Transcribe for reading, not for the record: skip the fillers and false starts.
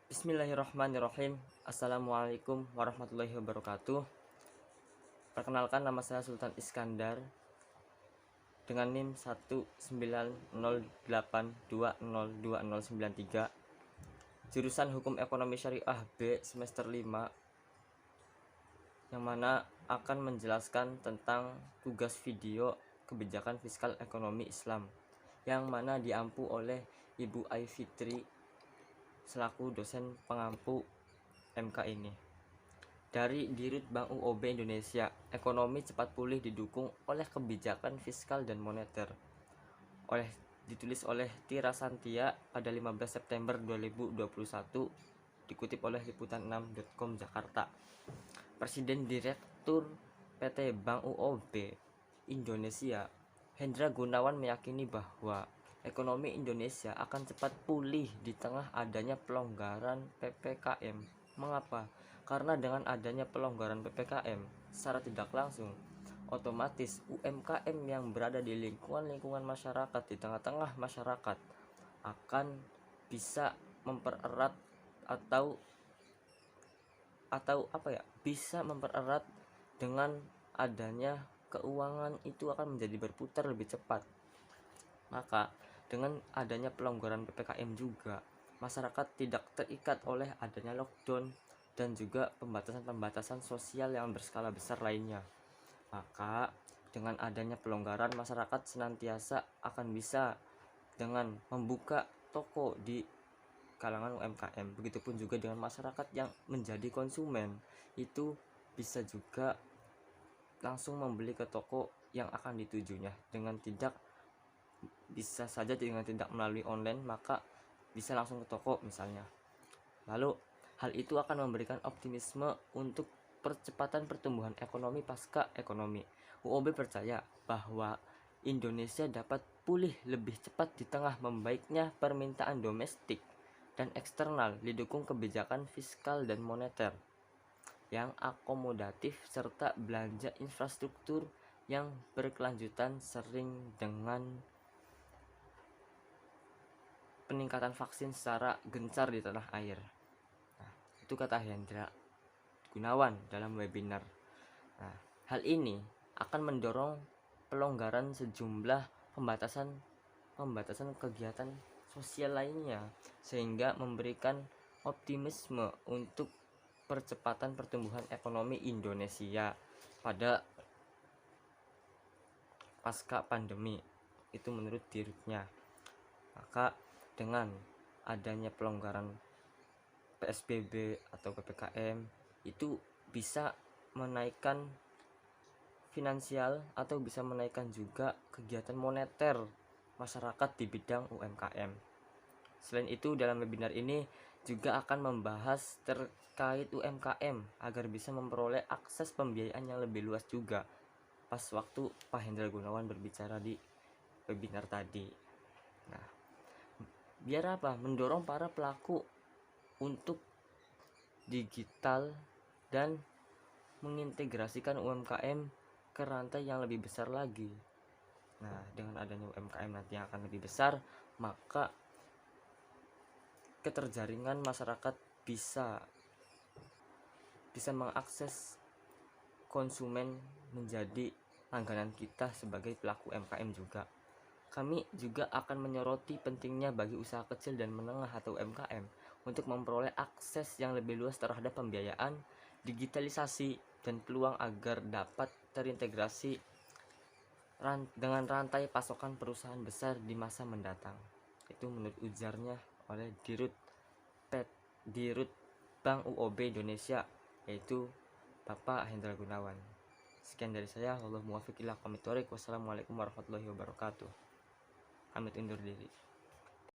Bismillahirrahmanirrahim. Assalamualaikum warahmatullahi wabarakatuh. Perkenalkan, nama saya Sultan Iskandar dengan NIM 19082020093, jurusan Hukum Ekonomi Syariah B semester 5, yang mana akan menjelaskan tentang tugas video kebijakan fiskal ekonomi Islam, yang mana diampu oleh Ibu Aifitri selaku dosen pengampu MK ini. Dari Dirut Bank UOB Indonesia, ekonomi cepat pulih didukung oleh kebijakan fiskal dan moneter. Ditulis oleh Tira Santia pada 15 September 2021, dikutip oleh liputan6.com Jakarta. Presiden Direktur PT Bank UOB Indonesia, Hendra Gunawan, meyakini bahwa ekonomi Indonesia akan cepat pulih di tengah adanya pelonggaran PPKM. Mengapa? Karena dengan adanya pelonggaran PPKM secara tidak langsung, otomatis UMKM yang berada di lingkungan masyarakat, di tengah-tengah masyarakat, akan bisa mempererat bisa mempererat dengan adanya keuangan itu akan menjadi berputar lebih cepat. Maka dengan adanya pelonggaran PPKM juga, masyarakat tidak terikat oleh adanya lockdown dan juga pembatasan-pembatasan sosial yang berskala besar lainnya. Maka dengan adanya pelonggaran, masyarakat senantiasa akan bisa dengan membuka toko di kalangan UMKM. Begitupun juga dengan masyarakat yang menjadi konsumen, itu bisa juga langsung membeli ke toko yang akan ditujunya dengan tidak melalui online, maka bisa langsung ke toko misalnya. Lalu hal itu akan memberikan optimisme untuk percepatan pertumbuhan ekonomi pasca ekonomi. UOB percaya bahwa Indonesia dapat pulih lebih cepat di tengah membaiknya permintaan domestik dan eksternal, didukung kebijakan fiskal dan moneter yang akomodatif serta belanja infrastruktur yang berkelanjutan, sering dengan peningkatan vaksin secara gencar di tanah air. Nah, itu kata Hendra Gunawan dalam webinar. Nah, hal ini akan mendorong pelonggaran sejumlah pembatasan kegiatan sosial lainnya, sehingga memberikan optimisme untuk percepatan pertumbuhan ekonomi Indonesia pada pasca pandemi. Itu menurut dirutnya. Maka dengan adanya pelonggaran PSBB atau PPKM itu bisa menaikkan finansial atau bisa menaikkan juga kegiatan moneter masyarakat di bidang UMKM. Selain itu, dalam webinar ini juga akan membahas terkait UMKM agar bisa memperoleh akses pembiayaan yang lebih luas juga, pas waktu Pak Hendra Gunawan berbicara di webinar tadi. Nah, biar apa? Mendorong para pelaku untuk digital dan mengintegrasikan UMKM ke rantai yang lebih besar lagi. Nah, dengan adanya UMKM nanti yang akan lebih besar, maka keterjaringan masyarakat bisa mengakses konsumen menjadi langganan kita sebagai pelaku UMKM juga. Kami juga akan menyoroti pentingnya bagi usaha kecil dan menengah atau UMKM untuk memperoleh akses yang lebih luas terhadap pembiayaan, digitalisasi, dan peluang agar dapat terintegrasi dengan rantai pasokan perusahaan besar di masa mendatang. Itu menurut ujarnya oleh Dirut Bank UOB Indonesia, yaitu Bapak Hendra Gunawan. Sekian dari saya. Wassalamualaikum warahmatullahi wabarakatuh. Pamit undur diri.